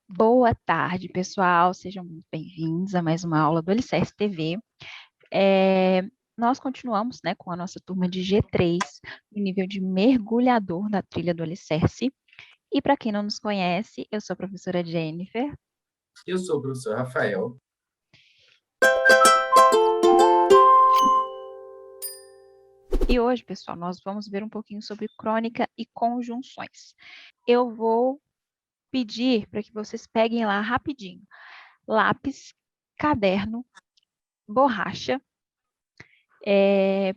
Boa tarde, pessoal. Sejam muito bem-vindos a mais uma aula do Alicerce TV. Nós continuamos, né, com a nossa turma de G3, no nível de mergulhador da trilha do Alicerce. E para quem não nos conhece, eu sou a professora Jennifer. Eu sou o professor Rafael. E hoje, pessoal, nós vamos ver um pouquinho sobre crônica e conjunções. Eu vou pedir para que vocês peguem lá rapidinho lápis, caderno, borracha,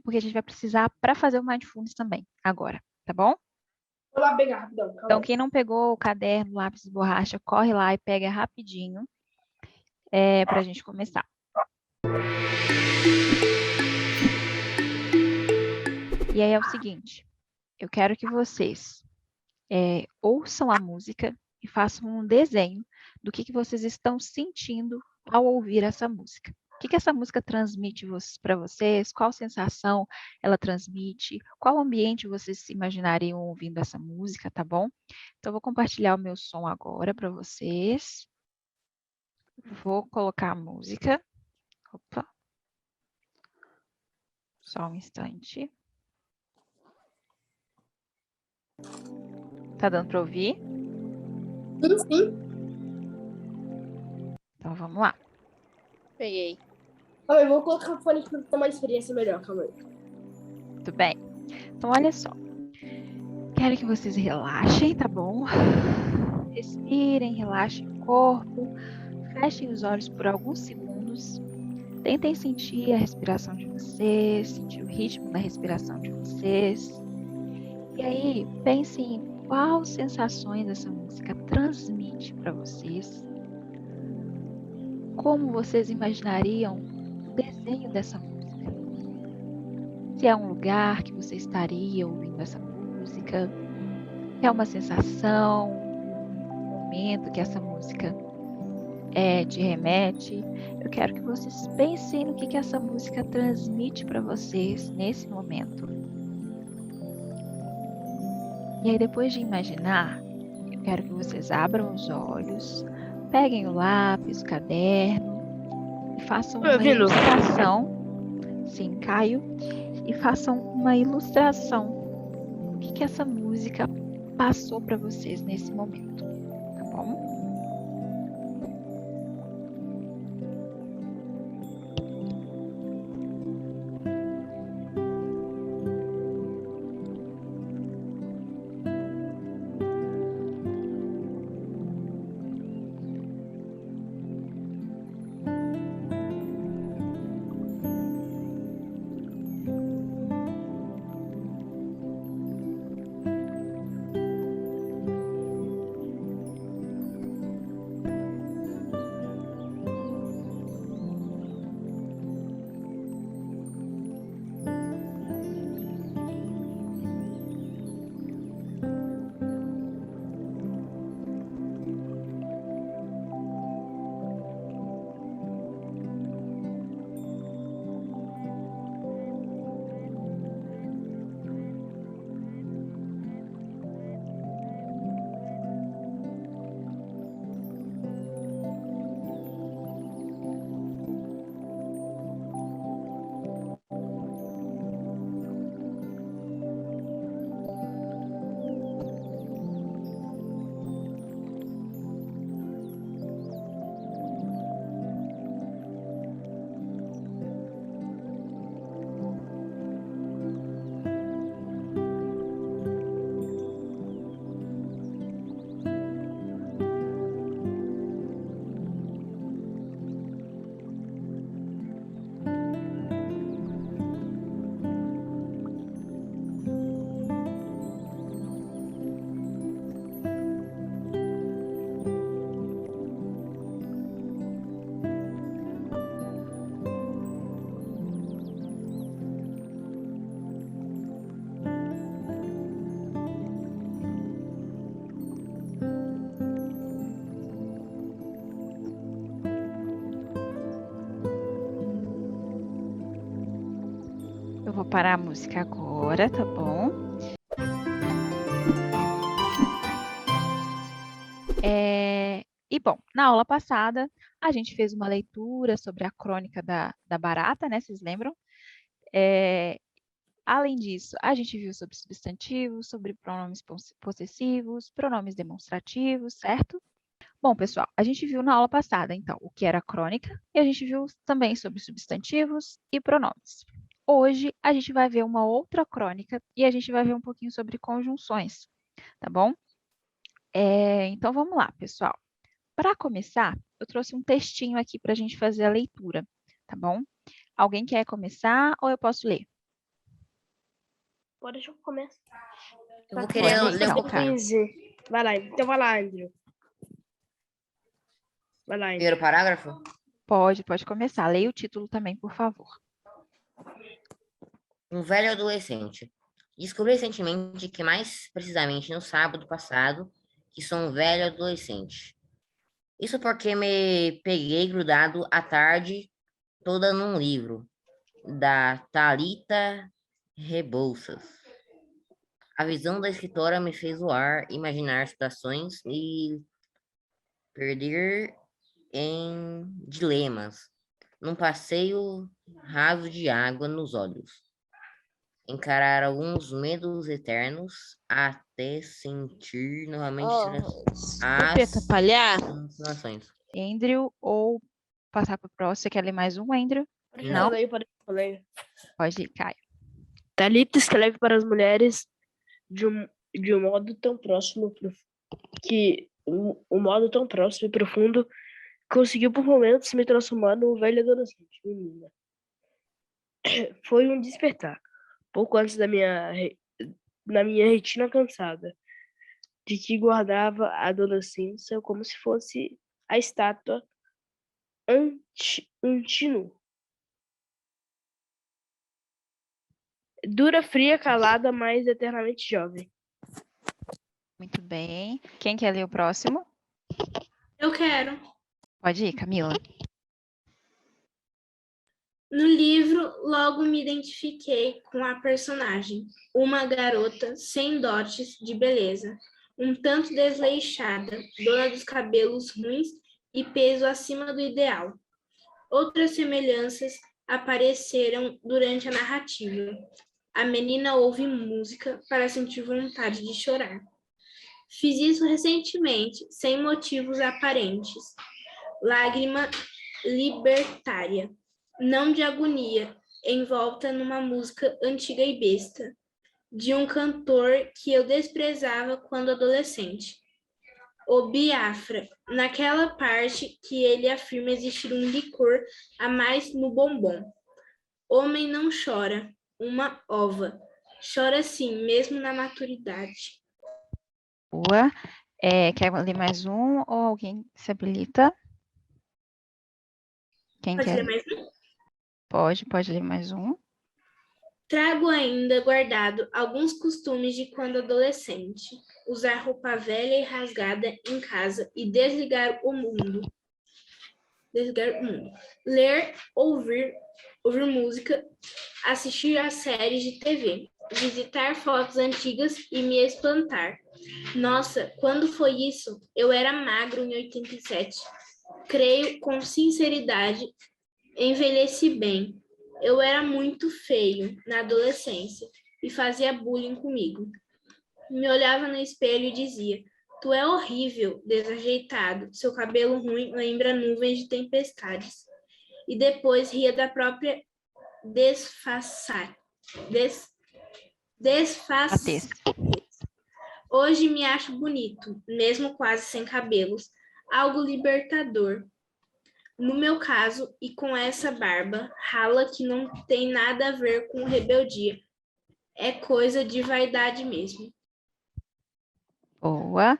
porque a gente vai precisar para fazer o Mindfulness também, agora, tá bom? Vou lá pegar rapidão. Então, quem não pegou o caderno, lápis e borracha, corre lá e pega rapidinho para a gente começar. E aí é o seguinte, eu quero que vocês ouçam a música e façam um desenho do que vocês estão sentindo ao ouvir essa música. O que essa música transmite para vocês? Qual sensação ela transmite? Qual ambiente vocês se imaginariam ouvindo essa música, tá bom? Então, eu vou compartilhar o meu som agora para vocês. Vou colocar a música. Opa. Só um instante. Tá dando para ouvir? Sim. Então, vamos lá. Peguei. Eu vou colocar o fone aqui para ter uma experiência melhor, calma aí. Muito bem. Então, olha só. Quero que vocês relaxem, tá bom? Respirem, relaxem o corpo. Fechem os olhos por alguns segundos. Tentem sentir a respiração de vocês, sentir o ritmo da respiração de vocês. E aí, pensem em quais sensações essa música transmite para vocês. Como vocês imaginariam o desenho dessa música? Se é um lugar que você estaria ouvindo essa música, se é uma sensação, um momento que essa música te remete. Eu quero que vocês pensem no que essa música transmite para vocês nesse momento. E aí, depois de imaginar, eu quero que vocês abram os olhos, peguem o lápis, o caderno e façam uma ilustração. Sim, Caio. E façam uma ilustração. O que essa música passou para vocês nesse momento, tá bom? parar a música agora, tá bom? E, bom, na aula passada, a gente fez uma leitura sobre a crônica da barata, né? Vocês lembram? Além disso, a gente viu sobre substantivos, sobre pronomes possessivos, pronomes demonstrativos, certo? Bom, pessoal, a gente viu na aula passada, então, o que era crônica, e a gente viu também sobre substantivos e pronomes. Hoje, a gente vai ver uma outra crônica e a gente vai ver um pouquinho sobre conjunções, tá bom? Então, vamos lá, pessoal. Para começar, eu trouxe um textinho aqui para a gente fazer a leitura, tá bom? Alguém quer começar ou eu posso ler? Pode deixar eu começar. Eu vou querer ler um pouquinho. Vai lá, então vai lá, Andrew. Vai lá, Andrew. Primeiro parágrafo? Pode começar. Leia o título também, por favor. Um velho adolescente. Descobri recentemente que, mais precisamente no sábado passado, que sou um velho adolescente. Isso porque me peguei grudado a tarde toda num livro da Thalita Rebouças. A visão da escritora me fez voar, imaginar situações e perder em dilemas, num passeio raso de água nos olhos. Encarar alguns medos eternos até sentir novamente as atrapalhar? sensações. Andrew, ou passar para o próximo? Você quer ler mais um, Andrew? Não? Pode. Pode ir, Caio. Thalita escreve para as mulheres de um modo tão próximo que um modo tão próximo e profundo conseguiu por momentos me transformar num velho adolescente, menina. Foi um despertar, pouco antes na minha retina cansada, de que guardava a adolescência como se fosse a estátua Antinu. Dura, fria, calada, mas eternamente jovem. Muito bem. Quem quer ler o próximo? Eu quero. Pode ir, Camila. No livro, logo me identifiquei com a personagem, uma garota sem dotes de beleza, um tanto desleixada, dona dos cabelos ruins e peso acima do ideal. Outras semelhanças apareceram durante a narrativa. A menina ouve música para sentir vontade de chorar. Fiz isso recentemente, sem motivos aparentes. Lágrima libertária, não de agonia, envolta numa música antiga e besta, de um cantor que eu desprezava quando adolescente. O Biafra, naquela parte que ele afirma existir um licor a mais no bombom. Homem não chora, uma ova. Chora sim, mesmo na maturidade. Boa. Quer ler mais um ou alguém se habilita? Quem Pode quer? ler mais um? Pode ler mais um. Trago ainda guardado alguns costumes de quando adolescente. Usar roupa velha e rasgada em casa e desligar o mundo. Ler, ouvir música, assistir a séries de TV, visitar fotos antigas e me espantar. Nossa, quando foi isso? Eu era magro em 87. Creio com sinceridade, envelheci bem. Eu era muito feio na adolescência e fazia bullying comigo. Me olhava no espelho e dizia: tu é horrível, desajeitado, seu cabelo ruim lembra nuvens de tempestades. E depois ria da própria desfaçatez. Hoje me acho bonito, mesmo quase sem cabelos, algo libertador. No meu caso, e com essa barba rala que não tem nada a ver com rebeldia, é coisa de vaidade mesmo. Boa.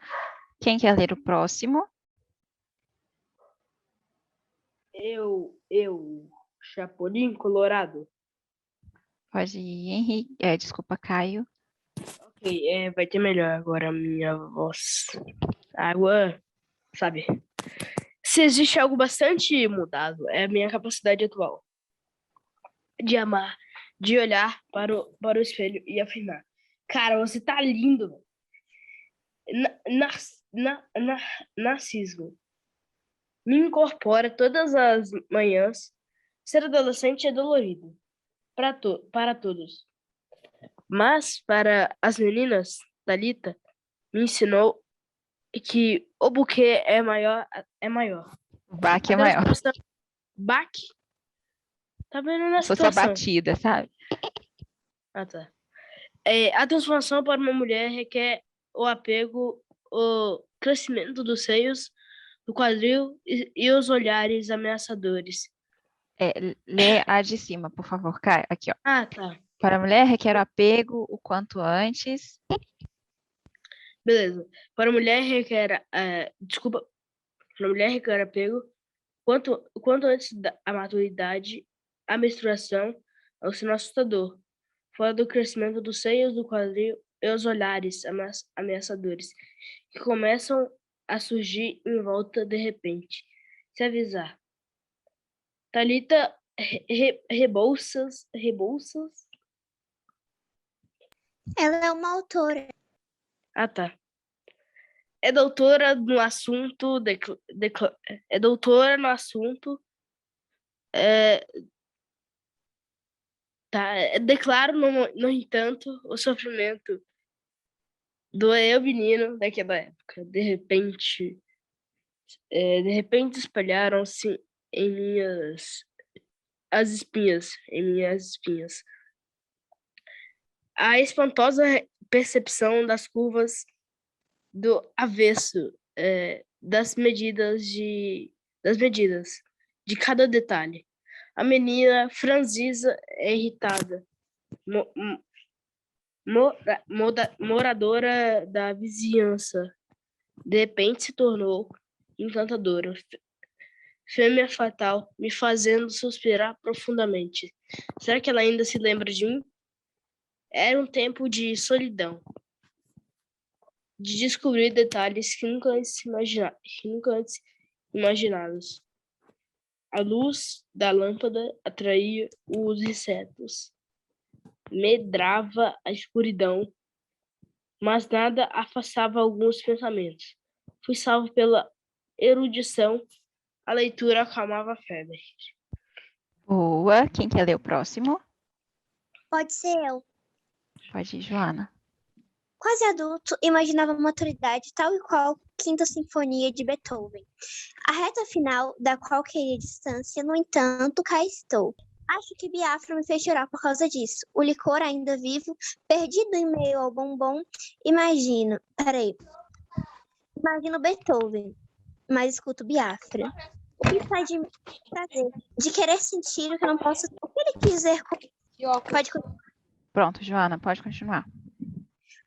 Quem quer ler o próximo? Eu, Chapolin Colorado. Pode ir, Henrique. Desculpa, Caio. Ok, vai ter melhor agora a minha voz. Água, sabe? Se existe algo bastante mudado, é a minha capacidade atual de amar de olhar para o espelho e afirmar: cara, você tá lindo, velho. Narcisismo. Me incorpora todas as manhãs. Ser adolescente é dolorido para todos. Mas para as meninas, Thalita me ensinou que o buquê é maior. O baque é A maior. transformação- Baque? Tá vendo na Se fosse a situação? batida, sabe? Ah, tá. A transformação para uma mulher requer o apego, o crescimento dos seios, do quadril e os olhares ameaçadores. Lê a de cima, por favor, Caio. Aqui, ó. Ah, tá. Para a mulher, requer o apego o quanto antes. Beleza. Para a mulher requer... desculpa. Para a mulher requer apego quanto antes da a maturidade, a menstruação é um sinal assustador. Fora do crescimento dos seios, do quadril e os olhares ameaçadores, que começam a surgir em volta de repente. Se avisar. Thalita Rebouças. Ela é uma autora. Ah, tá. É doutora no assunto. É doutora no assunto. Declaro, no entanto, o sofrimento do eu menino daquela época. De repente espalharam-se em minhas espinhas. A espantosa percepção das curvas do avesso, das medidas de cada detalhe. A menina franzisa é irritada, moradora da vizinhança, de repente se tornou encantadora, fêmea fatal, me fazendo suspirar profundamente. Será que ela ainda se lembra de mim? Era um tempo de solidão, de descobrir detalhes que nunca antes imaginados. A luz da lâmpada atraía os insetos. Medrava a escuridão, mas nada afastava alguns pensamentos. Fui salvo pela erudição, a leitura acalmava a febre. Boa. Quem quer ler o próximo? Pode ser eu. Pode ir, Joana. Quase adulto, imaginava maturidade tal e qual Quinta Sinfonia de Beethoven. A reta final, da qual queria distância, no entanto, cá estou. Acho que Biafra me fez chorar por causa disso. O licor ainda vivo, perdido em meio ao bombom. Imagino Beethoven, mas escuto Biafra. O que sai de mim é prazer, de querer sentir o que eu não posso. O que ele quis dizer com... Pode continuar. Pronto, Joana, pode continuar.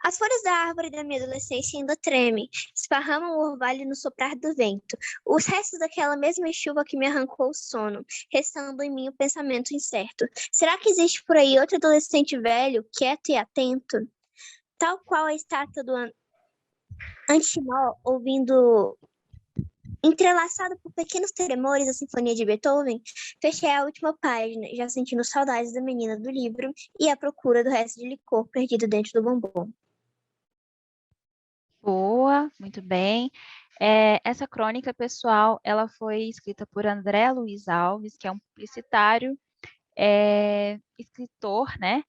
As folhas da árvore da minha adolescência ainda tremem, esparramam o orvalho no soprar do vento. Os restos daquela mesma chuva que me arrancou o sono, restando em mim o pensamento incerto. Será que existe por aí outro adolescente velho, quieto e atento? Tal qual a estátua do Antinó, ouvindo... Entrelaçado por pequenos tremores da Sinfonia de Beethoven, fechei a última página, já sentindo saudades da menina do livro e à procura do resto de licor perdido dentro do bombom. Boa, muito bem. Essa crônica, pessoal, ela foi escrita por André Luiz Alves, que é um publicitário, escritor, né?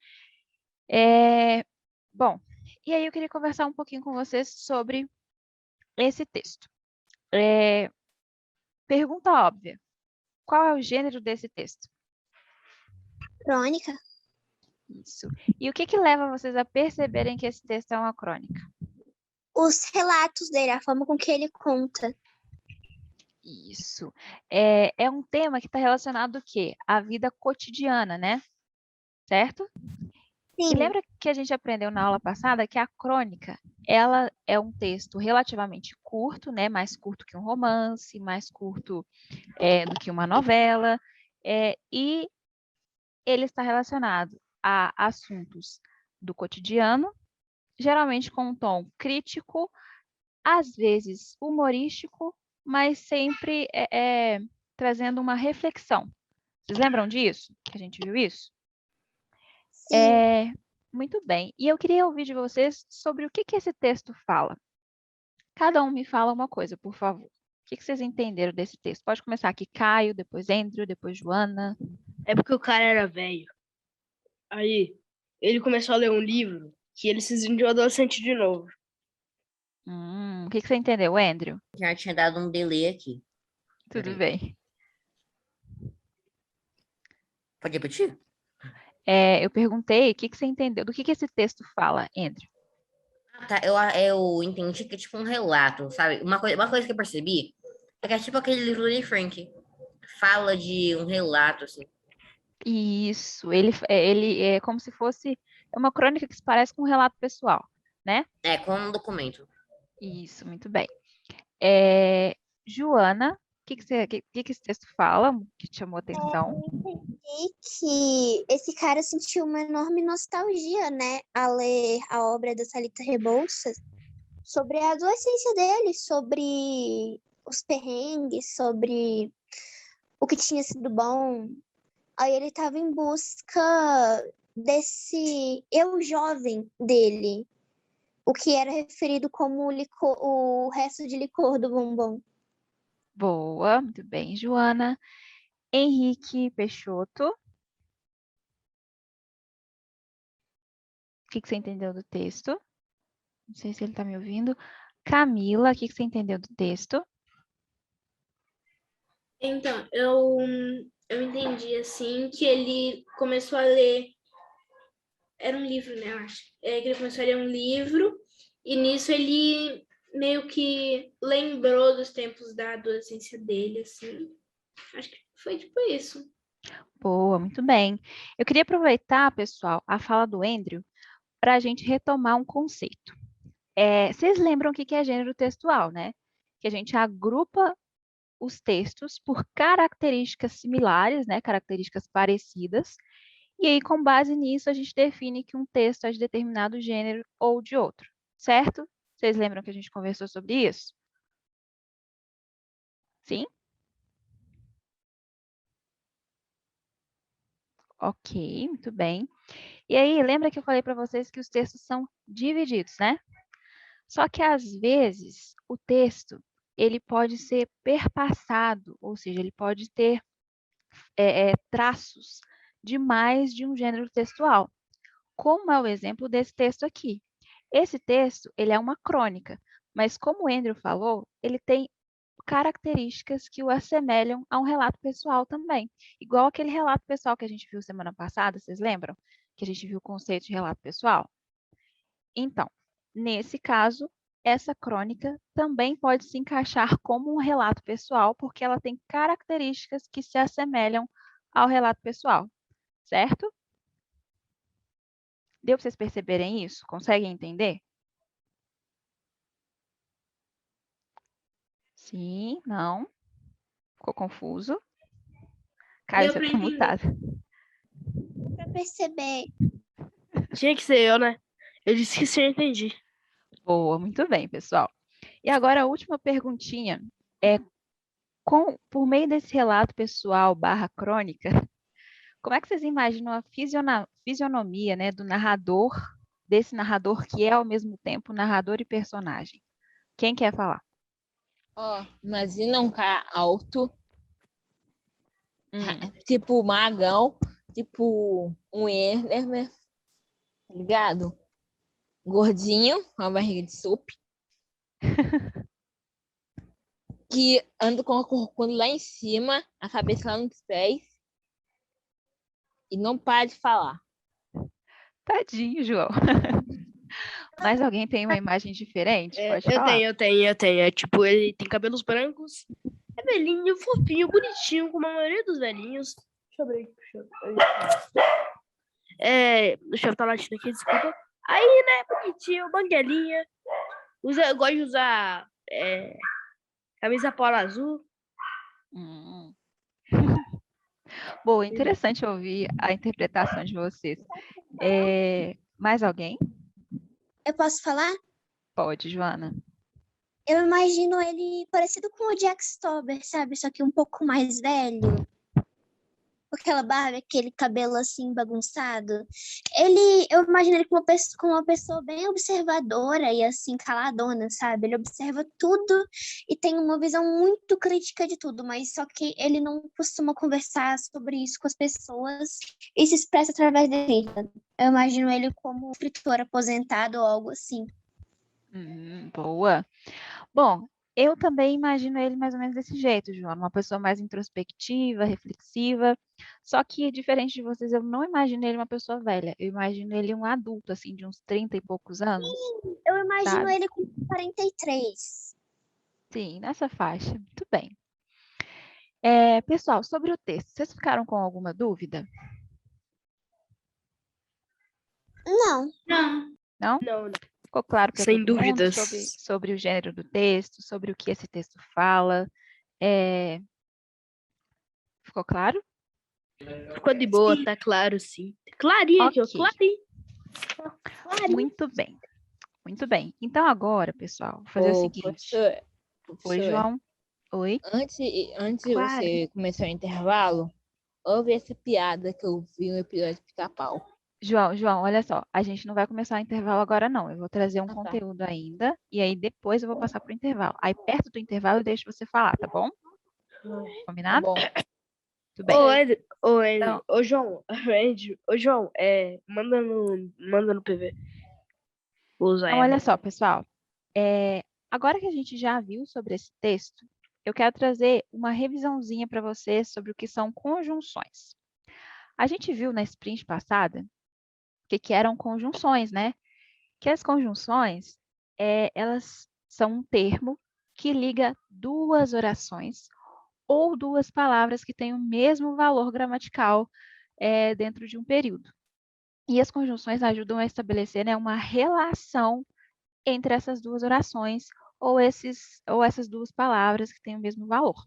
Bom, e aí eu queria conversar um pouquinho com vocês sobre esse texto. Pergunta óbvia. Qual é o gênero desse texto? Crônica? Isso. E o que leva vocês a perceberem que esse texto é uma crônica? Os relatos dele, a forma com que ele conta. Isso. É um tema que está relacionado ao quê? À vida cotidiana, né? Certo? Sim. E lembra que a gente aprendeu na aula passada que a crônica, ela é um texto relativamente curto, né? Mais curto que um romance, mais curto do que uma novela, e ele está relacionado a assuntos do cotidiano, geralmente com um tom crítico, às vezes humorístico, mas sempre trazendo uma reflexão. Vocês lembram disso? Que a gente viu isso? Sim. Muito bem. E eu queria ouvir de vocês sobre o que esse texto fala. Cada um me fala uma coisa, por favor. O que vocês entenderam desse texto? Pode começar aqui, Caio, depois Andrew, depois Joana. É porque o cara era velho. Aí, ele começou a ler um livro que ele se sentiu adolescente de novo. O que você entendeu, Andrew? Já tinha dado um delay aqui. Tudo Peraí. bem. Pode repetir? Eu perguntei o que você entendeu, do que esse texto fala, Andrew. Tá, eu entendi que é tipo um relato, sabe? Uma coisa que eu percebi é que é tipo aquele livro do Anne Frank. Fala de um relato, assim. Isso, ele é como se fosse uma crônica que se parece com um relato pessoal, né? É, com um documento. Isso, muito bem. Joana, o que esse texto fala, que te chamou a atenção? Eu entendi que esse cara sentiu uma enorme nostalgia, né, a ler a obra da Thalita Rebouças sobre a adolescência dele, sobre os perrengues, sobre o que tinha sido bom. Aí ele estava em busca desse eu jovem dele, o que era referido como o resto de licor do bombom. Boa, muito bem, Joana. Henrique Peixoto. O que você entendeu do texto? Não sei se ele está me ouvindo. Camila, o que você entendeu do texto? Então, eu entendi, assim, que ele começou a ler... Era um livro, né, eu acho. Que ele começou a ler um livro e nisso ele meio que lembrou dos tempos da adolescência dele, assim. Acho que foi tipo isso. Boa, muito bem. Eu queria aproveitar, pessoal, a fala do Andrew para a gente retomar um conceito. Vocês lembram o que é gênero textual, né? Que a gente agrupa os textos por características similares, né? Características parecidas. E aí, com base nisso, a gente define que um texto é de determinado gênero ou de outro, certo? Vocês lembram que a gente conversou sobre isso? Sim? Ok, muito bem. E aí, lembra que eu falei para vocês que os textos são divididos, né? Só que, às vezes, o texto, ele pode ser perpassado, ou seja, ele pode ter traços de mais de um gênero textual, como é o exemplo desse texto aqui. Esse texto, ele é uma crônica, mas como o Andrew falou, ele tem características que o assemelham a um relato pessoal também. Igual aquele relato pessoal que a gente viu semana passada, vocês lembram? Que a gente viu o conceito de relato pessoal? Então, nesse caso, essa crônica também pode se encaixar como um relato pessoal, porque ela tem características que se assemelham ao relato pessoal, certo? Deu para vocês perceberem isso? Conseguem entender? Sim, não. Ficou confuso? Caio, Deu você pra está entender. mutado. Para perceber. Tinha que ser eu, né? Eu disse que sim, eu entendi. Boa, muito bem, pessoal. E agora a última perguntinha é, por meio desse relato pessoal barra crônica, como é que vocês imaginam a fisionomia, né, do narrador, desse narrador que é ao mesmo tempo narrador e personagem? Quem quer falar? Imagina um cara alto, Hum, tipo magão, tipo um Enderman, tá ligado? Gordinho, com a barriga de sopa, que anda com a corcunda lá em cima, a cabeça lá nos pés, e não para de falar. tadinho, João. Mais alguém tem uma imagem diferente? Pode Eu falar. tenho. É tipo, ele tem cabelos brancos, é velhinho, fofinho, bonitinho, como a maioria dos velhinhos. Deixa eu abrir. O chefe tá latindo aqui, desculpa. Aí, né, bonitinho, banguelinha. Gosta de usar camisa polo azul. Hum. Boa, interessante ouvir a interpretação de vocês. Mais alguém? Eu posso falar? Pode, Joana. Eu imagino ele parecido com o Jack Stauber, sabe? Só que um pouco mais velho. com aquela barba, aquele cabelo assim bagunçado. Eu imagino ele como uma pessoa bem observadora e assim caladona, sabe? Ele observa tudo e tem uma visão muito crítica de tudo, mas só que ele não costuma conversar sobre isso com as pessoas e se expressa através da escrita. Eu imagino ele como um escritor aposentado ou algo assim. Boa. Bom, eu também imagino ele mais ou menos desse jeito, João, uma pessoa mais introspectiva, reflexiva. Só que, diferente de vocês, eu não imagino ele uma pessoa velha. Eu imagino ele um adulto, assim, de uns 30 e poucos anos, Eu imagino sabe? ele com 43. Sim, nessa faixa. Muito bem. Pessoal, sobre o texto, vocês ficaram com alguma dúvida? Não. Não. Não? Não, Ficou claro para sem todo mundo dúvidas. sobre o gênero do texto, sobre o que esse texto fala? Ficou claro? Ficou de boa, tá claro, sim. Clarinho aqui, ó, Ok. clarinho. Clarinho. Muito bem. Muito bem. Então, agora, pessoal, vou fazer o Ô, seguinte. Oi, professor, João. Oi. antes de Claro. você começar o intervalo, ouve essa piada que eu vi no episódio de Pica-Pau. João, olha só. A gente não vai começar o intervalo agora, não. Eu vou trazer um Tá. conteúdo ainda. E aí, depois eu vou passar para o intervalo. Aí, perto do intervalo, eu deixo você falar, tá bom? Tá Combinado? bom. Tudo bem. Ô, Ed, Então, ô, João, ô, João, manda no PV. Vou usar Então, ela. olha só, pessoal. Agora que a gente já viu sobre esse texto, eu quero trazer uma revisãozinha para vocês sobre o que são conjunções. A gente viu na sprint passada que eram conjunções, né? Que as conjunções, elas são um termo que liga duas orações ou duas palavras que têm o mesmo valor gramatical dentro de um período. E as conjunções ajudam a estabelecer, né, uma relação entre essas duas orações ou essas duas palavras que têm o mesmo valor.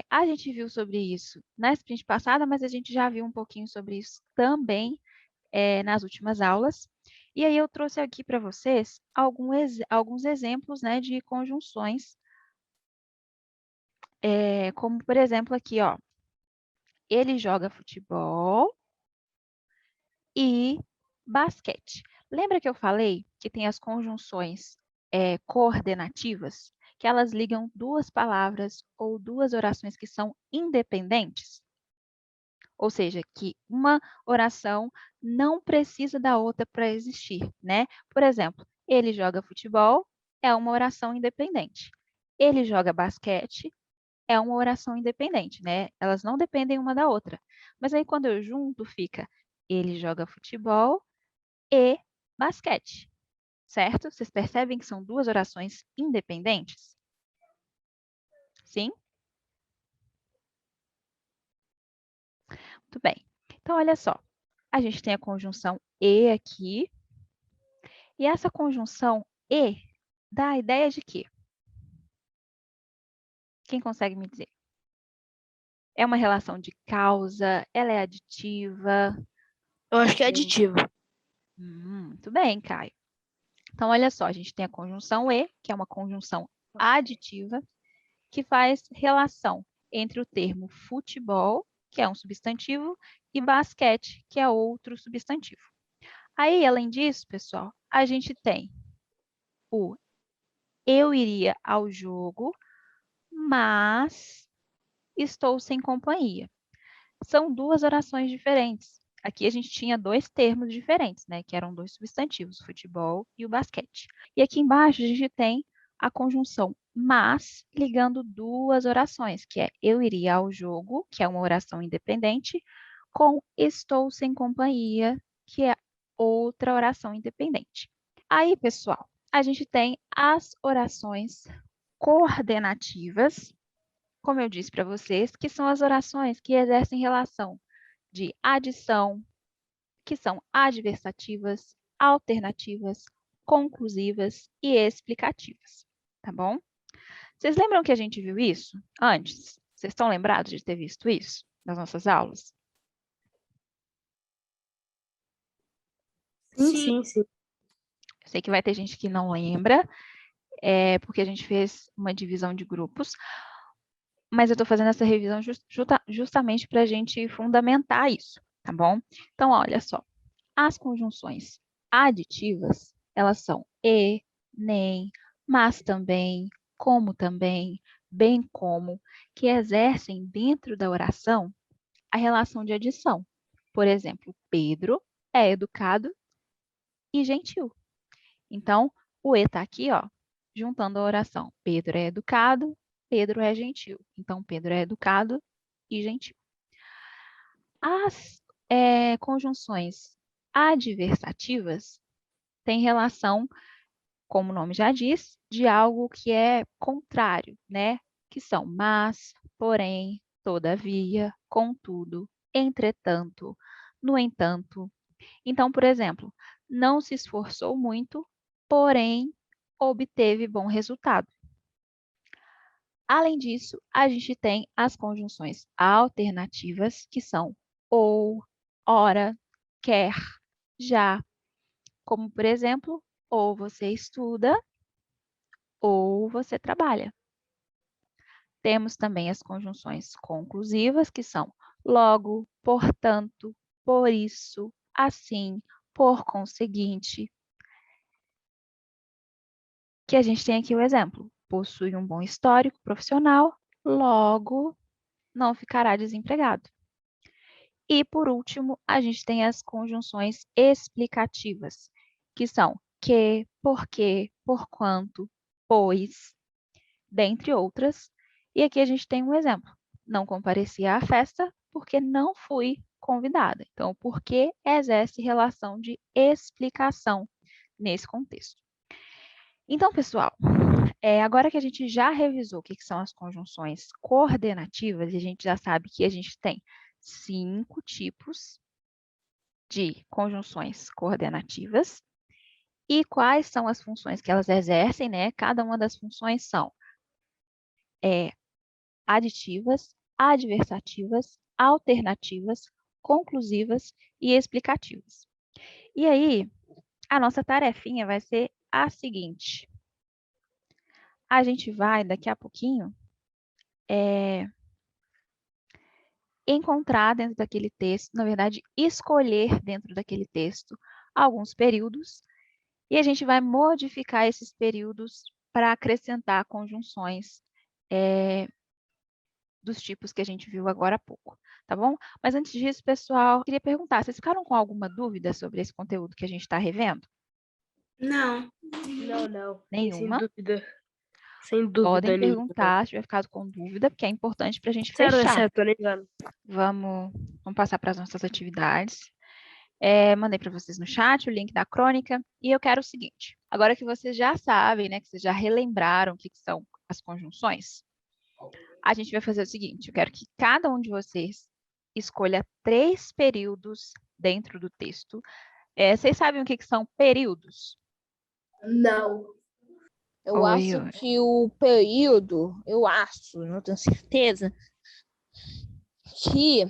A gente viu sobre isso na sprint passada, mas a gente já viu um pouquinho sobre isso também nas últimas aulas. E aí eu trouxe aqui para vocês alguns exemplos, né, de conjunções, como por exemplo aqui, ó, ele joga futebol e basquete. Lembra que eu falei que tem as conjunções coordenativas, que elas ligam duas palavras ou duas orações que são independentes? Ou seja, que uma oração não precisa da outra para existir, né? Por exemplo, ele joga futebol é uma oração independente. Ele joga basquete é uma oração independente, né? Elas não dependem uma da outra. Mas aí quando eu junto fica ele joga futebol e basquete, certo? Vocês percebem que são duas orações independentes? Sim? Muito bem. Então, olha só. A gente tem a conjunção e aqui. E essa conjunção e dá a ideia de quê? Quem consegue me dizer? É uma relação de causa? Ela é aditiva? Eu acho que é aditivo. Muito bem, Caio. Então, olha só, a gente tem a conjunção e, que é uma conjunção aditiva, que faz relação entre o termo futebol, que é um substantivo, e basquete, que é outro substantivo. Aí, além disso, pessoal, a gente tem o eu iria ao jogo, mas estou sem companhia. São duas orações diferentes. Aqui a gente tinha dois termos diferentes, né? Que eram dois substantivos, o futebol e o basquete. E aqui embaixo a gente tem a conjunção mas ligando duas orações, que é eu iria ao jogo, que é uma oração independente, com estou sem companhia, que é outra oração independente. Aí, pessoal, a gente tem as orações coordenativas, como eu disse para vocês, que são as orações que exercem relação de adição, que são adversativas, alternativas, conclusivas e explicativas, tá bom? Vocês lembram que a gente viu isso antes? Vocês estão lembrados de ter visto isso nas nossas aulas? Sim. Eu sei que vai ter gente que não lembra, porque a gente fez uma divisão de grupos, Mas eu estou fazendo essa revisão justamente para a gente fundamentar isso, tá bom? Então, olha só. As conjunções aditivas, elas são e, nem, mas também, como também, bem como, que exercem dentro da oração a relação de adição. Por exemplo, Pedro é educado e gentil. Então, o e está aqui, ó, juntando a oração. Pedro é educado, Pedro é gentil. Então, Pedro é educado e gentil. As conjunções adversativas têm relação, como o nome já diz, de algo que é contrário, né? Que são mas, porém, todavia, contudo, entretanto, no entanto. Então, por exemplo, não se esforçou muito, porém, obteve bom resultado. Além disso, a gente tem as conjunções alternativas, que são ou, ora, quer, já. Como, por exemplo, ou você estuda, ou você trabalha. Temos também as conjunções conclusivas, que são logo, portanto, por isso, assim, por conseguinte. Que a gente tem aqui o exemplo. Possui um bom histórico profissional, logo, não ficará desempregado. E, por último, a gente tem as conjunções explicativas, que são que, porque, porquanto, pois, dentre outras. E aqui a gente tem um exemplo. Não compareci à festa porque não fui convidada. Então, o porquê exerce relação de explicação nesse contexto. Então, pessoal, agora que a gente já revisou o que são as conjunções coordenativas, e a gente já sabe que a gente tem 5 tipos de conjunções coordenativas, e quais são as funções que elas exercem, né? Cada uma das funções são aditivas, adversativas, alternativas, conclusivas e explicativas. E aí, a nossa tarefinha vai ser a seguinte. A gente vai, daqui a pouquinho, encontrar dentro daquele texto, na verdade, escolher dentro daquele texto alguns períodos, e a gente vai modificar esses períodos para acrescentar conjunções dos tipos que a gente viu agora há pouco, tá bom? Mas antes disso, pessoal, queria perguntar, vocês ficaram com alguma dúvida sobre esse conteúdo que a gente está revendo? Não. Não. Nenhuma? Sem dúvida Podem nenhuma. perguntar se tiver ficado com dúvida, porque é importante para a gente Certo, fechar. certo, tô ligado. Vamos passar para as nossas atividades. Mandei para vocês no chat o link da crônica. E eu quero o seguinte, agora que vocês já sabem, né, que vocês já relembraram o que são as conjunções, a gente vai fazer o seguinte, eu quero que cada um de vocês escolha 3 períodos dentro do texto. Vocês sabem o que são períodos? Não. Eu Oi, acho oi. que o período, não tenho certeza, que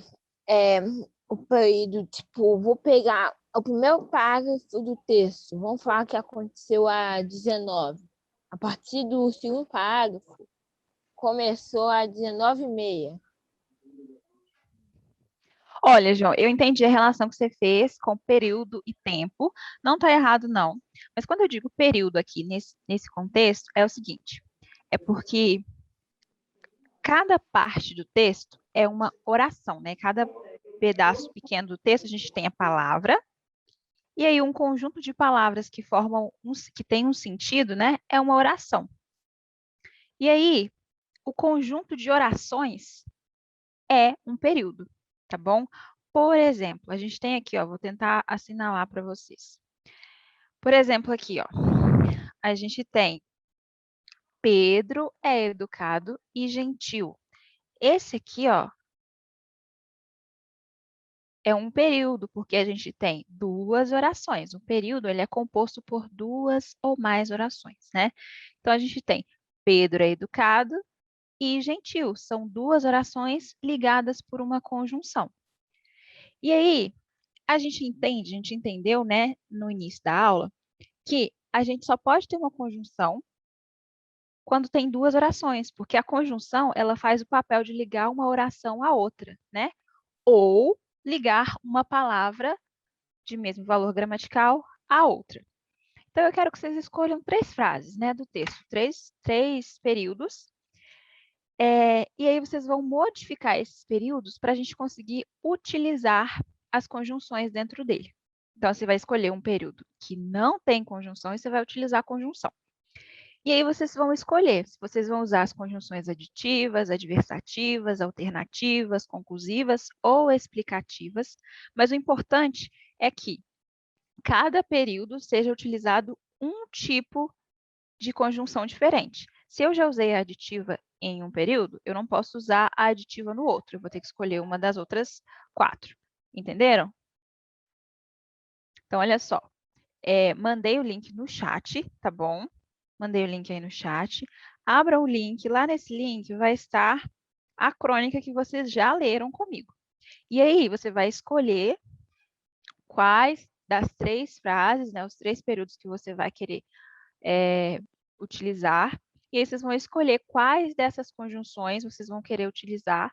o período, tipo, vou pegar o primeiro parágrafo do texto, vamos falar que aconteceu a 19. A partir do segundo parágrafo, começou a 19h30. Olha, João, eu entendi a relação que você fez com período e tempo. Não está errado, não. Mas quando eu digo período aqui, nesse contexto, é o seguinte. É porque cada parte do texto é uma oração, né? Cada pedaço pequeno do texto, a gente tem a palavra. E aí, um conjunto de palavras que formam, que tem um sentido, né? É uma oração. E aí, o conjunto de orações é um período, tá bom? Por exemplo, a gente tem aqui, ó, vou tentar assinalar para vocês. Por exemplo, aqui, ó, a gente tem Pedro é educado e gentil. Esse aqui, ó, é um período, porque a gente tem 2 orações. O período, ele é composto por 2 ou mais orações, né? Então, a gente tem Pedro é educado e gentil. São 2 orações ligadas por uma conjunção. E aí, a gente entendeu, né, no início da aula, que a gente só pode ter uma conjunção quando tem duas orações, porque a conjunção, ela faz o papel de ligar uma oração à outra, né? Ou ligar uma palavra de mesmo valor gramatical à outra. Então, eu quero que vocês escolham 3 frases, né, do texto, três períodos. E aí vocês vão modificar esses períodos para a gente conseguir utilizar as conjunções dentro dele. Então, você vai escolher um período que não tem conjunção e você vai utilizar a conjunção. E aí vocês vão escolher se vocês vão usar as conjunções aditivas, adversativas, alternativas, conclusivas ou explicativas. Mas o importante é que cada período seja utilizado um tipo de conjunção diferente. Se eu já usei a aditiva em um período, eu não posso usar a aditiva no outro. Eu vou ter que escolher uma das outras 4. Entenderam? Então, olha só. Mandei o link no chat, tá bom? Mandei o link aí no chat. Abra o link. Lá nesse link vai estar a crônica que vocês já leram comigo. E aí, você vai escolher quais das 3 frases, né, os 3 períodos que você vai querer utilizar. E aí vocês vão escolher quais dessas conjunções vocês vão querer utilizar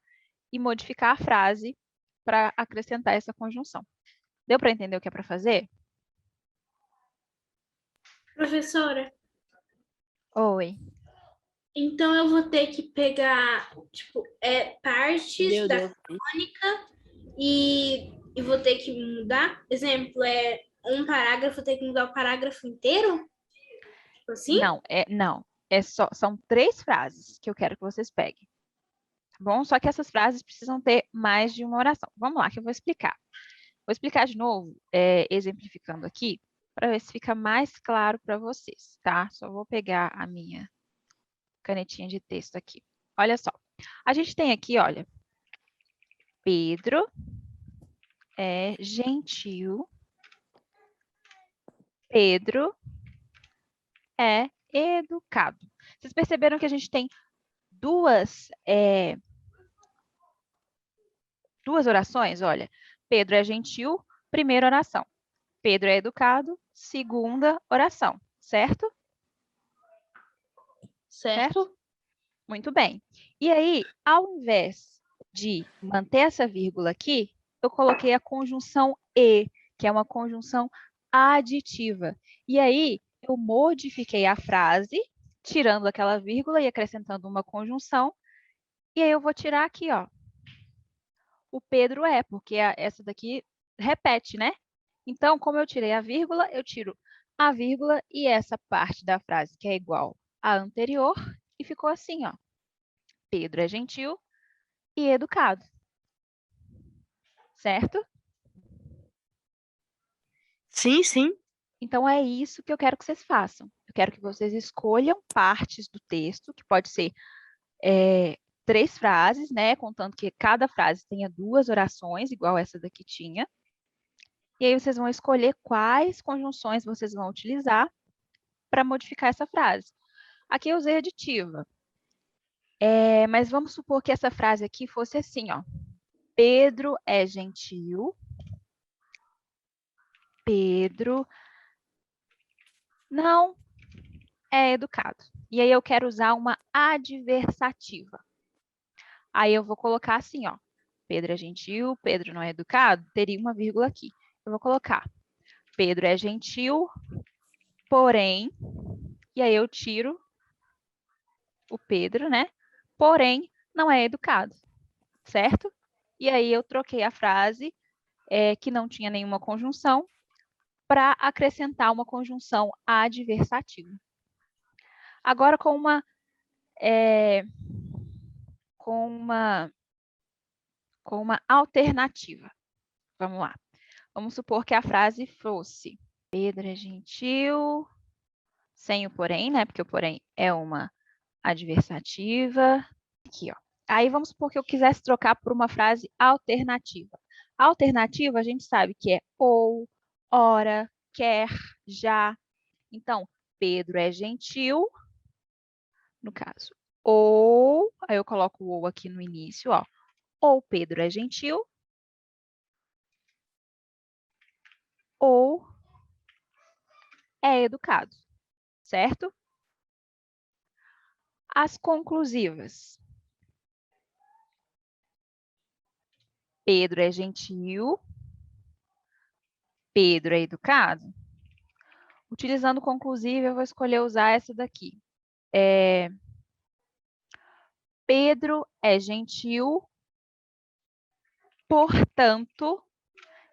e modificar a frase para acrescentar essa conjunção. Deu para entender o que é para fazer? Professora, Oi. então eu vou ter que pegar, tipo, partes Meu da Deus. crônica e vou ter que mudar. Exemplo, um parágrafo, vou ter que mudar o parágrafo inteiro? Tipo assim? Não. São 3 frases que eu quero que vocês peguem. Tá bom? Só que essas frases precisam ter mais de uma oração. Vamos lá, que eu vou explicar. Vou explicar de novo, exemplificando aqui, para ver se fica mais claro para vocês, tá? Só vou pegar a minha canetinha de texto aqui. Olha só. A gente tem aqui, olha, Pedro é gentil. Pedro é educado. Vocês perceberam que a gente tem duas orações? Olha, Pedro é gentil, primeira oração. Pedro é educado, segunda oração, certo? Certo? Muito bem. E aí, ao invés de manter essa vírgula aqui, eu coloquei a conjunção e, que é uma conjunção aditiva. E aí, eu modifiquei a frase, tirando aquela vírgula e acrescentando uma conjunção. E aí, eu vou tirar aqui, ó. O Pedro é, porque essa daqui repete, né? Então, como eu tirei a vírgula, eu tiro a vírgula e essa parte da frase que é igual à anterior e ficou assim, ó. Pedro é gentil e educado. Certo? Sim, sim. Então, é isso que eu quero que vocês façam. Eu quero que vocês escolham partes do texto, que pode ser 3 frases, né? Contando que cada frase tenha 2 orações, igual essa daqui tinha. E aí, vocês vão escolher quais conjunções vocês vão utilizar para modificar essa frase. Aqui eu usei aditiva. Mas vamos supor que essa frase aqui fosse assim, ó. Pedro é gentil. Pedro não é educado. E aí eu quero usar uma adversativa. Aí eu vou colocar assim, ó. Pedro é gentil, Pedro não é educado, teria uma vírgula aqui. Eu vou colocar Pedro é gentil, porém, e aí eu tiro o Pedro, né? Porém, não é educado, certo? E aí eu troquei a frase que não tinha nenhuma conjunção para acrescentar uma conjunção adversativa. Agora com uma alternativa. Vamos lá. Vamos supor que a frase fosse Pedro é gentil, sem o porém, né? Porque o porém é uma adversativa. Aqui, ó. Aí vamos supor que eu quisesse trocar por uma frase alternativa. A alternativa a gente sabe que é ou, ora, quer, já. Então, Pedro é gentil, no caso, ou, aí eu coloco o ou aqui no início, ó. Ou Pedro é gentil, ou é educado, certo? As conclusivas. Pedro é gentil. Pedro é educado. Utilizando conclusiva, eu vou escolher usar essa daqui. Pedro é gentil, portanto,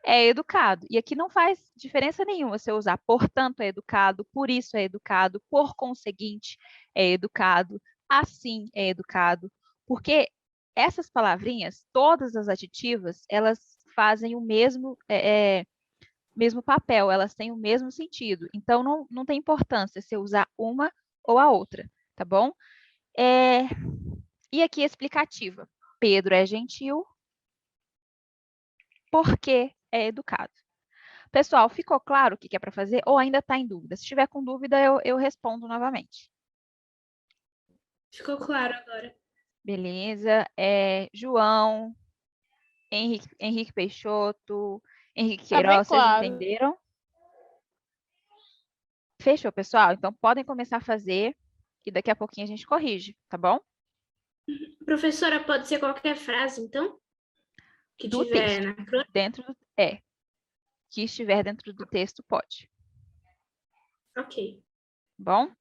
é educado. E aqui não faz diferença nenhuma você usar portanto é educado, por isso é educado, por conseguinte é educado, assim é educado. Porque essas palavrinhas, todas as adjetivas, elas fazem o mesmo papel, elas têm o mesmo sentido. Então, não tem importância você usar uma ou a outra, tá bom? E aqui a explicativa. Pedro é gentil porque é educado. Pessoal, ficou claro o que é para fazer ou ainda está em dúvida? Se estiver com dúvida, eu respondo novamente. Ficou claro agora. Beleza. João, Henrique Peixoto, Henrique Tá bem Queiroz, vocês claro. entenderam? Fechou, pessoal? Então, podem começar a fazer e daqui a pouquinho a gente corrige, tá bom? Professora, pode ser qualquer frase, então? Que Do tiver texto. na crônica? Que estiver dentro do texto, pode. Ok. Bom?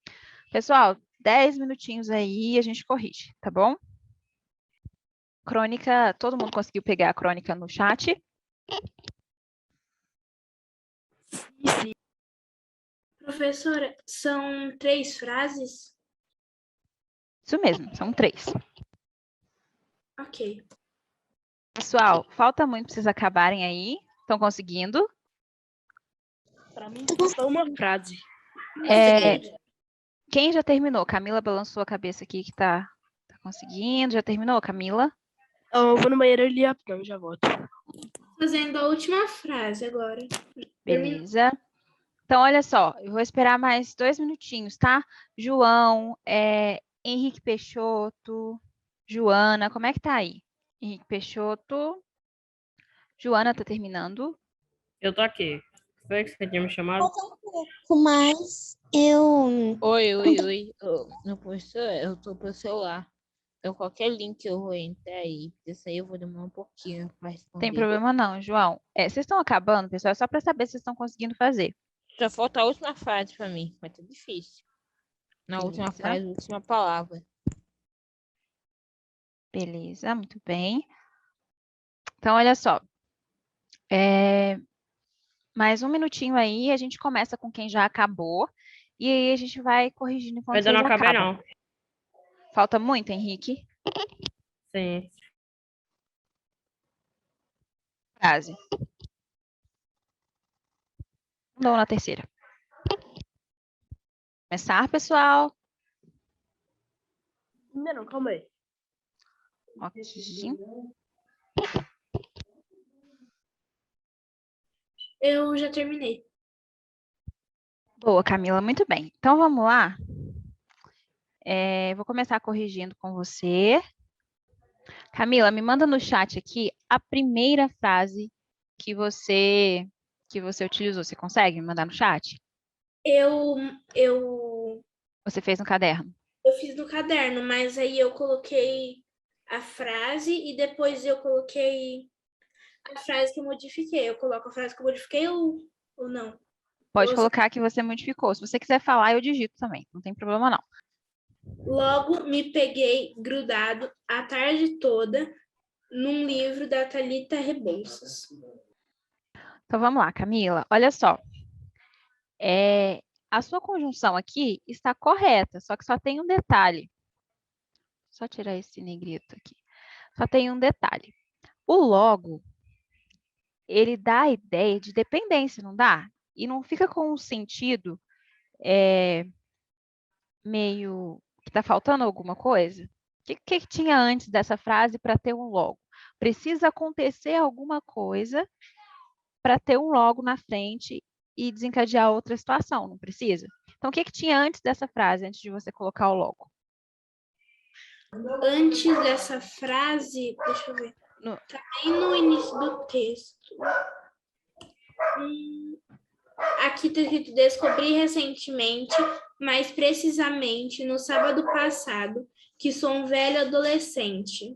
Pessoal, 10 minutinhos aí a gente corrige, tá bom? Crônica, todo mundo conseguiu pegar a crônica no chat? Professora, são 3 frases? Isso mesmo, são 3. Ok. Pessoal, falta muito para vocês acabarem aí. Estão conseguindo? Para mim, falta uma frase. Quem já terminou? Camila balançou a cabeça aqui que tá conseguindo. Já terminou, Camila? Eu vou no banheiro ali rapidão, já volto. Fazendo a última frase agora. Beleza. Então, olha só, eu vou esperar mais 2 minutinhos, tá? João, Henrique Peixoto, Joana, como é que tá aí? Henrique Peixoto, Joana tá terminando. Eu tô aqui. Foi que você tinha me chamado? Mas eu. Oi. Não, professor, eu tô pelo celular. Então, qualquer link eu vou entrar aí. Isso aí eu vou demorar um pouquinho para responder. Tem problema não, João. Vocês estão acabando, pessoal? É só para saber se vocês estão conseguindo fazer. Só falta a última frase para mim. Vai ser difícil. Na última Beleza. frase, a última palavra. Beleza, muito bem. Então, olha só. Mais um minutinho aí, a gente começa com quem já acabou. E aí a gente vai corrigindo enquanto Ainda não vocês acabei, acabam. não. Falta muito, Henrique? Sim. Frase. Não, na terceira. Começar, pessoal. Ainda não, calma aí. Ok. Eu já terminei. Boa, Camila, muito bem. Então, vamos lá. Vou começar corrigindo com você. Camila, me manda no chat aqui a primeira frase que você utilizou. Você consegue me mandar no chat? Eu Você fez no caderno? fiz no caderno, mas aí eu coloquei a frase e depois eu coloquei a frase que eu modifiquei. Eu coloco a frase que eu modifiquei ou não? Pode Você- colocar que você modificou. Se você quiser falar, eu digito também. Não tem problema, não. Logo me peguei grudado a tarde toda num livro da Thalita Rebouças. Então, vamos lá, Camila. Olha só. A sua conjunção aqui está correta, só que só tem um detalhe. Só tirar esse negrito aqui. Só tem um detalhe. O logo, ele dá a ideia de dependência, não dá? E não fica com um sentido meio que está faltando alguma coisa? O que tinha antes dessa frase para ter um logo? Precisa acontecer alguma coisa para ter um logo na frente e desencadear outra situação, não precisa? Então, o que tinha antes dessa frase, antes de você colocar o logo? Antes dessa frase, deixa eu ver. Tá bem no início do texto. Aqui está escrito descobri recentemente, mais precisamente no sábado passado, que sou um velho adolescente.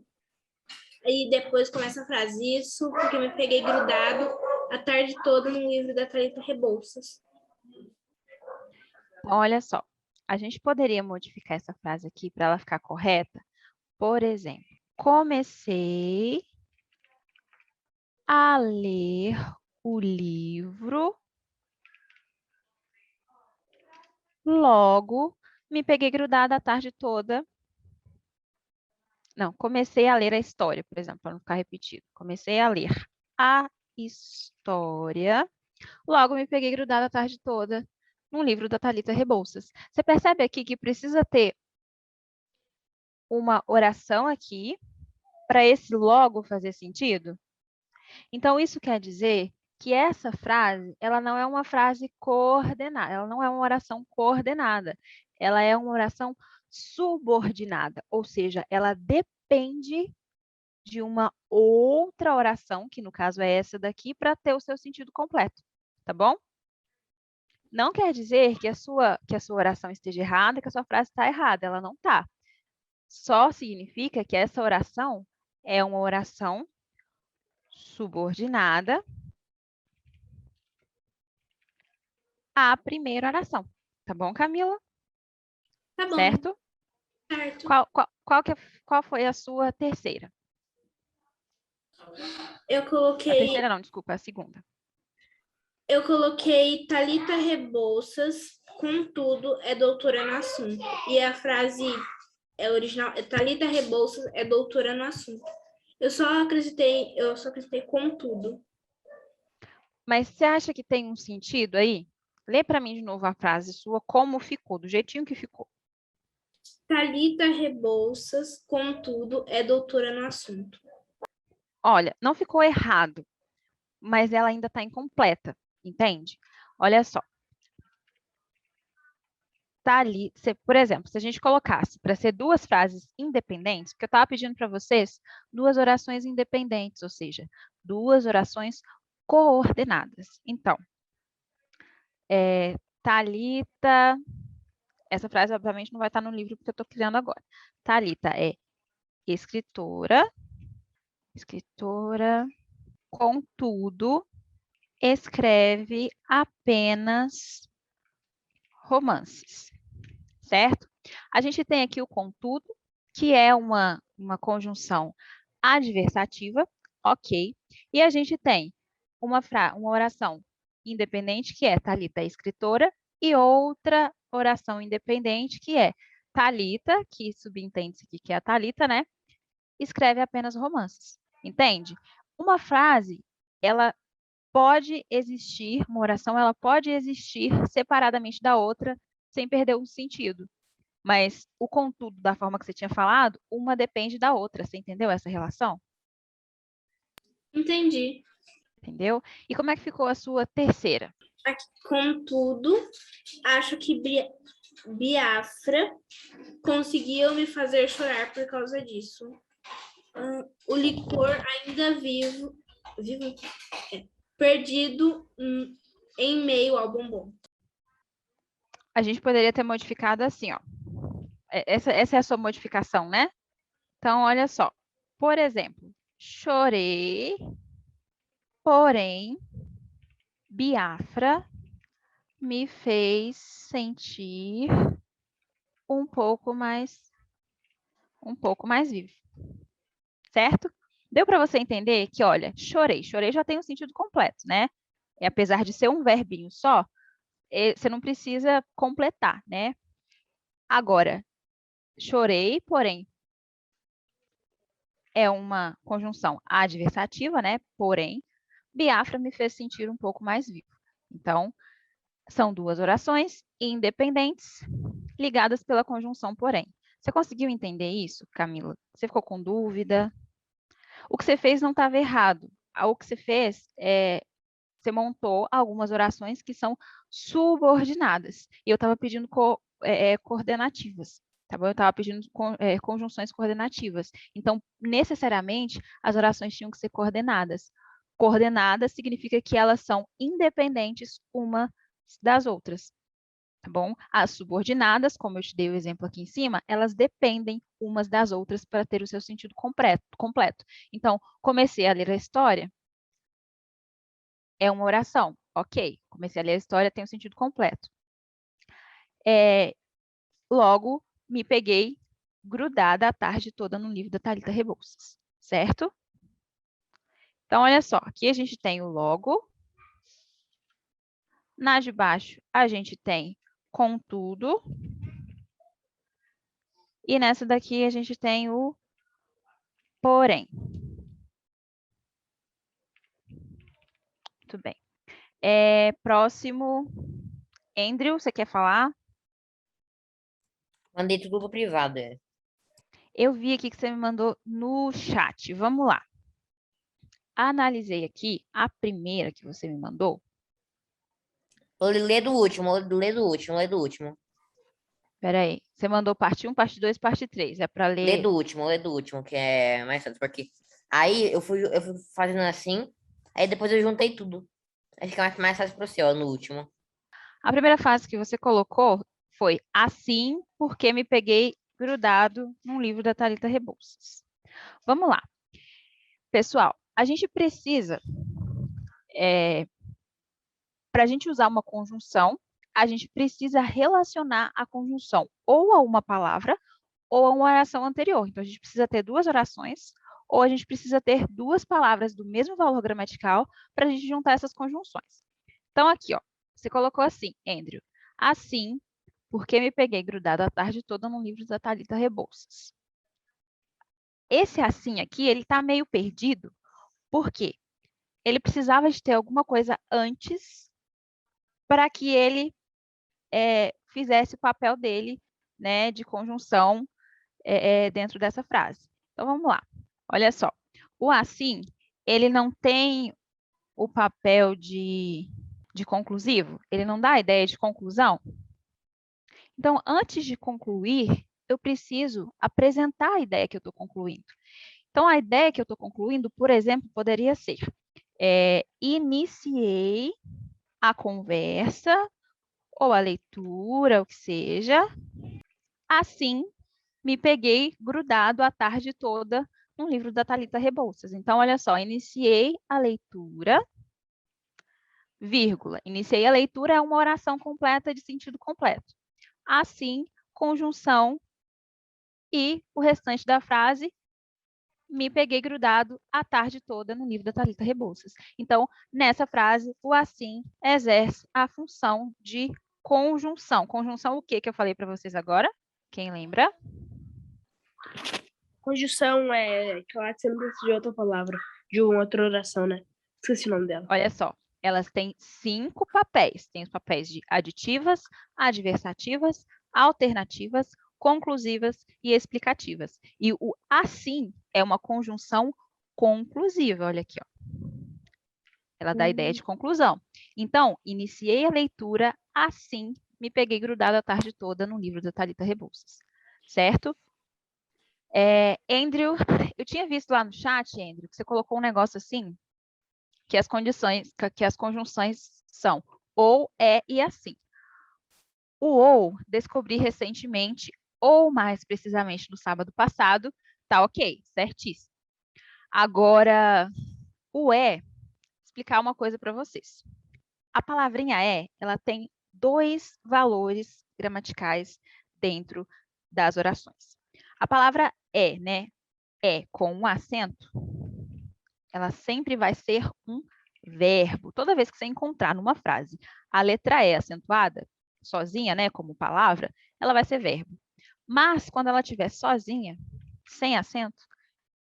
Aí depois começa a frase, isso porque me peguei grudado a tarde toda num livro da Thalita Rebouças. Então, olha só, a gente poderia modificar essa frase aqui para ela ficar correta. Por exemplo, comecei a ler o livro, logo me peguei grudada a tarde toda. Não, comecei a ler a história, por exemplo, para não ficar repetido. Comecei a ler a história, logo me peguei grudada a tarde toda num livro da Thalita Rebouças. Você percebe aqui que precisa ter uma oração aqui para esse logo fazer sentido? Então, isso quer dizer que essa frase, ela não é uma frase coordenada, ela não é uma oração coordenada, ela é uma oração subordinada, ou seja, ela depende de uma outra oração, que no caso é essa daqui, para ter o seu sentido completo, tá bom? Não quer dizer que a sua oração esteja errada, que a sua frase está errada, ela não está. Só significa que essa oração é uma oração subordinada à primeira oração. Tá bom, Camila? Tá bom. Certo? Certo. Qual foi a sua terceira? Eu A coloquei, terceira não, desculpa, a segunda. eu coloquei Thalita Rebouças, contudo, é doutora no assunto. E a frase é original, é Thalita Rebouças é doutora no assunto. Eu só acrescentei contudo. Mas você acha que tem um sentido aí? Lê para mim de novo a frase sua, como ficou, do jeitinho que ficou. Thalita Rebouças, contudo, é doutora no assunto. Olha, não ficou errado, mas ela ainda está incompleta, entende? Olha só. Por exemplo, se a gente colocasse para ser duas frases independentes, porque eu estava pedindo para vocês duas orações independentes, ou seja, duas orações coordenadas. Então, Thalita, essa frase obviamente não vai estar no livro porque eu estou criando agora. Thalita é escritora, contudo, escreve apenas romances, certo? A gente tem aqui o contudo, que é uma conjunção adversativa, ok. E a gente tem uma oração independente, que é Thalita é escritora, e outra oração independente, que é Thalita, que subentende-se aqui que é a Thalita, né? Escreve apenas romances, entende? Uma frase, ela pode existir, uma oração, ela pode existir separadamente da outra, sem perder o sentido. Mas o contudo, da forma que você tinha falado, uma depende da outra. Você entendeu essa relação? Entendi. Entendeu? E como é que ficou a sua terceira? Contudo, acho que Biafra conseguiu me fazer chorar por causa disso. O licor ainda vivo perdido em meio ao bombom. A gente poderia ter modificado assim, ó. Essa é a sua modificação, né? Então, olha só. Por exemplo, chorei, porém, Biafra me fez sentir um pouco mais vivo. Certo? Deu para você entender que, olha, chorei já tem um sentido completo, né? E apesar de ser um verbinho só, você não precisa completar, né? Agora, chorei, porém, é uma conjunção adversativa, né? Porém, Biafra me fez sentir um pouco mais vivo. Então, são duas orações independentes, ligadas pela conjunção porém. Você conseguiu entender isso, Camila? Você ficou com dúvida? O que você fez não estava errado. O que você fez você montou algumas orações que são subordinadas. E eu estava pedindo coordenativas. Tá bom? Eu estava pedindo conjunções coordenativas. Então, necessariamente, as orações tinham que ser coordenadas. Coordenadas significa que elas são independentes uma das outras, tá bom? As subordinadas, como eu te dei o exemplo aqui em cima, elas dependem umas das outras para ter o seu sentido completo. Então, comecei a ler a história, é uma oração, ok. Comecei a ler a história, tem um sentido completo. Logo, me peguei grudada a tarde toda no livro da Thalita Rebouças, certo? Então, olha só, aqui a gente tem o logo. Na de baixo, a gente tem contudo. E nessa daqui, a gente tem o porém. Muito bem. Próximo, Andrew, você quer falar? Mandei tudo pro privado. Eu vi aqui que você me mandou no chat. Vamos lá. Analisei aqui a primeira que você me mandou. Lê do último, lê do último, lê do último. Espera aí. Você mandou parte 1, parte 2, parte 3. É para ler... Lê do último, que é mais fácil, porque aí eu fui fazendo assim, aí depois eu juntei tudo. Aí fica mais fácil pro seu, no último. A primeira frase que você colocou foi assim porque me peguei grudado num livro da Thalita Rebouças. Vamos lá. Pessoal, a gente precisa, para a gente usar uma conjunção, a gente precisa relacionar a conjunção ou a uma palavra ou a uma oração anterior. Então, a gente precisa ter duas orações ou a gente precisa ter duas palavras do mesmo valor gramatical para a gente juntar essas conjunções. Então, aqui, ó, você colocou assim, Andrew, assim, porque me peguei grudado a tarde toda no livro da Thalita Rebouças. Esse assim aqui, ele está meio perdido, por quê? Ele precisava de ter alguma coisa antes para que ele fizesse o papel dele, né, de conjunção dentro dessa frase. Então, vamos lá. Olha só. O assim, ele não tem o papel de conclusivo? Ele não dá a ideia de conclusão? Então, antes de concluir, eu preciso apresentar a ideia que eu estou concluindo. Então, a ideia que eu estou concluindo, por exemplo, poderia ser: iniciei a conversa ou a leitura, o que seja, assim me peguei grudado a tarde toda no livro da Thalita Rebouças. Então, olha só, iniciei a leitura, vírgula. Iniciei a leitura é uma oração completa de sentido completo. Assim, conjunção e o restante da frase, me peguei grudado a tarde toda no livro da Thalita Rebouças. Então, nessa frase, o assim exerce a função de conjunção. Conjunção o que eu falei para vocês agora? Quem lembra? Conjunção é que ela sempre de outra palavra, de uma outra oração, né? Esqueci o nome dela. Olha só, elas têm 5 papéis. Tem os papéis de aditivas, adversativas, alternativas, conclusivas e explicativas. E o assim é uma conjunção conclusiva. Olha aqui, ó. Ela dá a ideia de conclusão. Então, iniciei a leitura, assim me peguei grudado a tarde toda no livro da Thalita Rebouças. Certo? Andrew, eu tinha visto lá no chat, Andrew, que você colocou um negócio assim, que as conjunções são ou, é e assim. O ou, descobri recentemente, ou mais precisamente no sábado passado, tá ok, certíssimo. Agora, o explicar uma coisa para vocês. A palavrinha ela tem 2 valores gramaticais dentro das orações. A palavra né? Com um acento, ela sempre vai ser um verbo. Toda vez que você encontrar numa frase a letra E acentuada, sozinha, né, como palavra, ela vai ser verbo. Mas, quando ela estiver sozinha, sem acento,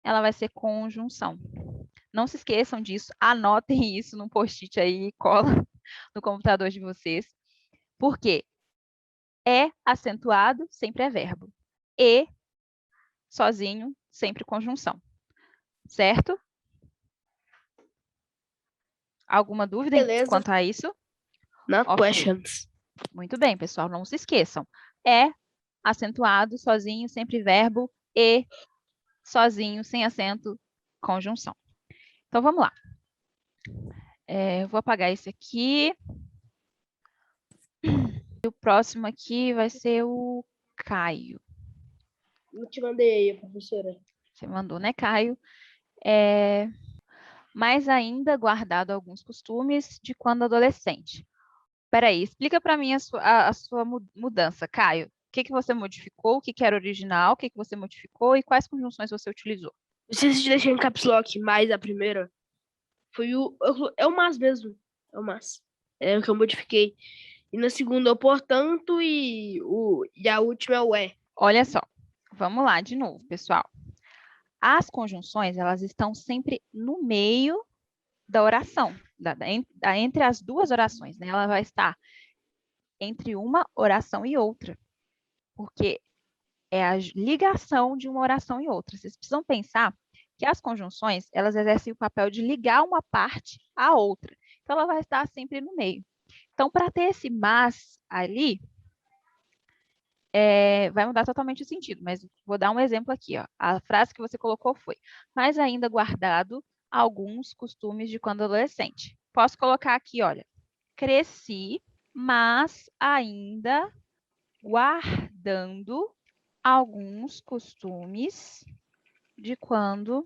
ela vai ser conjunção. Não se esqueçam disso, anotem isso num post-it aí e cola no computador de vocês. Porque acentuado sempre é verbo. E, sozinho, sempre conjunção. Certo? Alguma dúvida quanto a isso? No Ok. questions. Muito bem, pessoal, não se esqueçam. Acentuado, sozinho, sempre verbo. E, sozinho, sem acento, conjunção. Então, vamos lá. Eu vou apagar esse aqui. E o próximo aqui vai ser o Caio. Eu te mandei aí, professora. Você mandou, né, Caio? Mas ainda guardado alguns costumes de quando adolescente. Peraí, explica para mim a sua mudança, Caio. O que você modificou, o que era original, o que você modificou e quais conjunções você utilizou? Você se deixar em caps lock, mais a primeira, foi é o mas mesmo. É o mas. É o que eu modifiquei. E na segunda, o portanto, e a última é o é. Olha só, vamos lá de novo, pessoal. As conjunções, elas estão sempre no meio da oração, entre as duas orações, né? Ela vai estar entre uma oração e outra, porque é a ligação de uma oração e outra. Vocês precisam pensar que as conjunções, elas exercem o papel de ligar uma parte à outra. Então, ela vai estar sempre no meio. Então, para ter esse mas ali, vai mudar totalmente o sentido, mas vou dar um exemplo aqui. Ó. A frase que você colocou foi, mas ainda guardado alguns costumes de quando adolescente. Posso colocar aqui, olha, cresci, mas ainda guardando alguns costumes de quando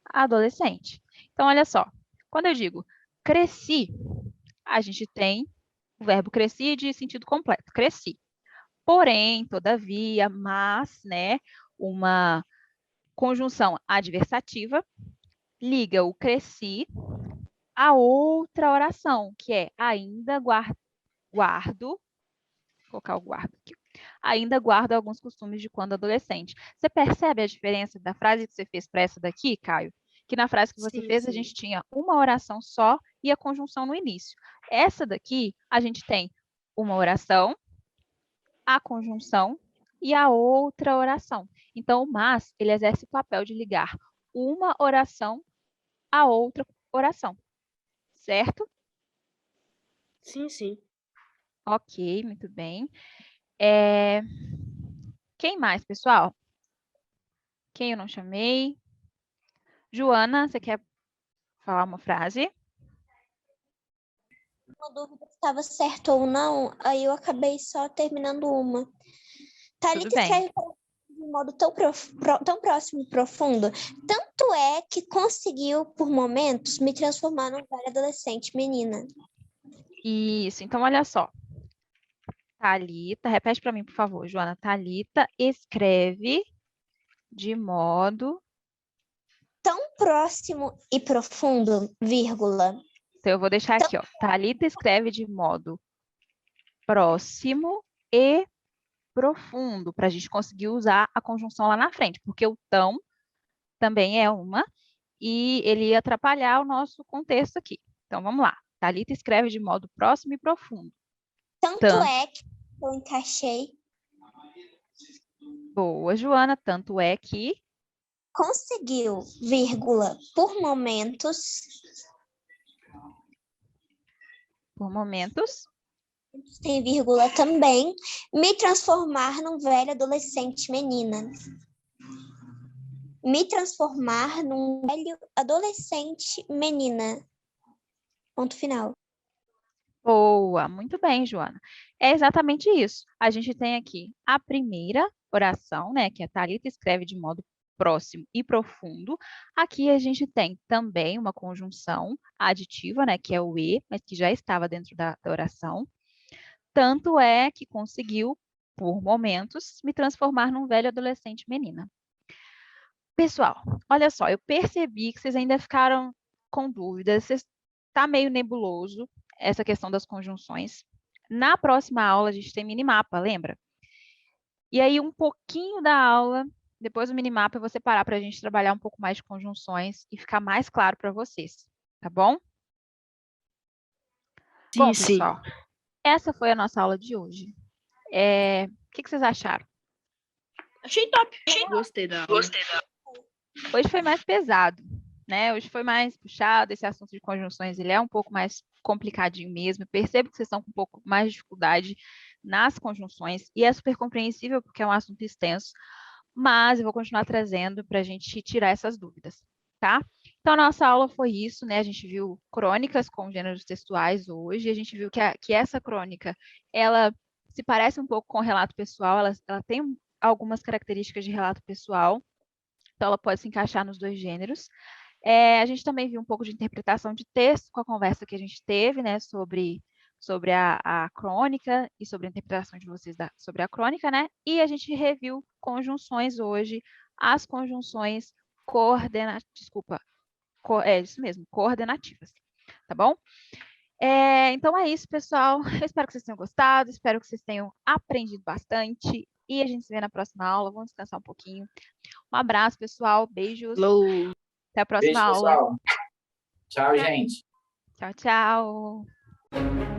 adolescente. Então, olha só, quando eu digo cresci, a gente tem o verbo cresci de sentido completo, cresci. Porém, todavia, mas, né, uma conjunção adversativa liga o cresci a outra oração, que é ainda guardo, vou colocar o guardo aqui, ainda guardo alguns costumes de quando adolescente. Você percebe a diferença da frase que você fez para essa daqui, Caio? Que na frase que você fez, a gente tinha uma oração só e a conjunção no início. Essa daqui, a gente tem uma oração, a conjunção e a outra oração. Então, o mas, ele exerce o papel de ligar uma oração a outra oração. Certo? Sim, sim. Ok, muito bem. Quem mais, pessoal? Quem eu não chamei? Joana, você quer falar uma frase? Uma dúvida se estava certo ou não, aí eu acabei só terminando uma. Thalita Tudo bem. escreve de um modo tão próximo e profundo, tanto é que conseguiu, por momentos, me transformar numa velha adolescente menina. Isso, então olha só. Thalita, repete para mim, por favor, Joana. Thalita escreve de modo... Tão próximo e profundo, vírgula. Então, eu vou deixar aqui, ó. Thalita escreve de modo próximo e profundo, para a gente conseguir usar a conjunção lá na frente, porque o tão também é uma, e ele ia atrapalhar o nosso contexto aqui. Então, vamos lá. Thalita escreve de modo próximo e profundo. Tanto é que eu encaixei. Boa, Joana. Tanto é que... Conseguiu, vírgula, por momentos... Por momentos... Tem vírgula também, me transformar num velho adolescente menina. Me transformar num velho adolescente menina. Ponto final. Boa, muito bem, Joana. É exatamente isso. A gente tem aqui a primeira oração, né, que a Thalita escreve de modo próximo e profundo. Aqui a gente tem também uma conjunção aditiva, né, que é o e, mas que já estava dentro da oração. Tanto é que conseguiu, por momentos, me transformar num velho adolescente menina. Pessoal, olha só, eu percebi que vocês ainda ficaram com dúvidas, está meio nebuloso essa questão das conjunções. Na próxima aula, a gente tem minimapa, lembra? E aí, um pouquinho da aula, depois do minimapa, eu vou separar para a gente trabalhar um pouco mais de conjunções e ficar mais claro para vocês, tá bom? Sim, Bom, sim. pessoal, essa foi a nossa aula de hoje. O que vocês acharam? Achei top. Gostei da aula. Hoje foi mais pesado, né? Hoje foi mais puxado, esse assunto de conjunções, ele é um pouco mais complicadinho mesmo. Eu percebo que vocês estão com um pouco mais de dificuldade nas conjunções, e é super compreensível porque é um assunto extenso, mas eu vou continuar trazendo para a gente tirar essas dúvidas, tá? Então, a nossa aula foi isso, né? A gente viu crônicas com gêneros textuais hoje, a gente viu que essa crônica, ela se parece um pouco com o relato pessoal, ela tem algumas características de relato pessoal, então ela pode se encaixar nos dois gêneros. A gente também viu um pouco de interpretação de texto com a conversa que a gente teve, né, sobre a crônica e sobre a interpretação de vocês sobre a crônica, né? E a gente reviu conjunções hoje, as conjunções isso mesmo, coordenativas, tá bom? Então é isso, pessoal. Eu espero que vocês tenham gostado, espero que vocês tenham aprendido bastante e a gente se vê na próxima aula. Vamos descansar um pouquinho. Um abraço, pessoal. Beijos. Falou. Até a próxima Beijo, aula. pessoal. Tchau, gente. Tchau, tchau.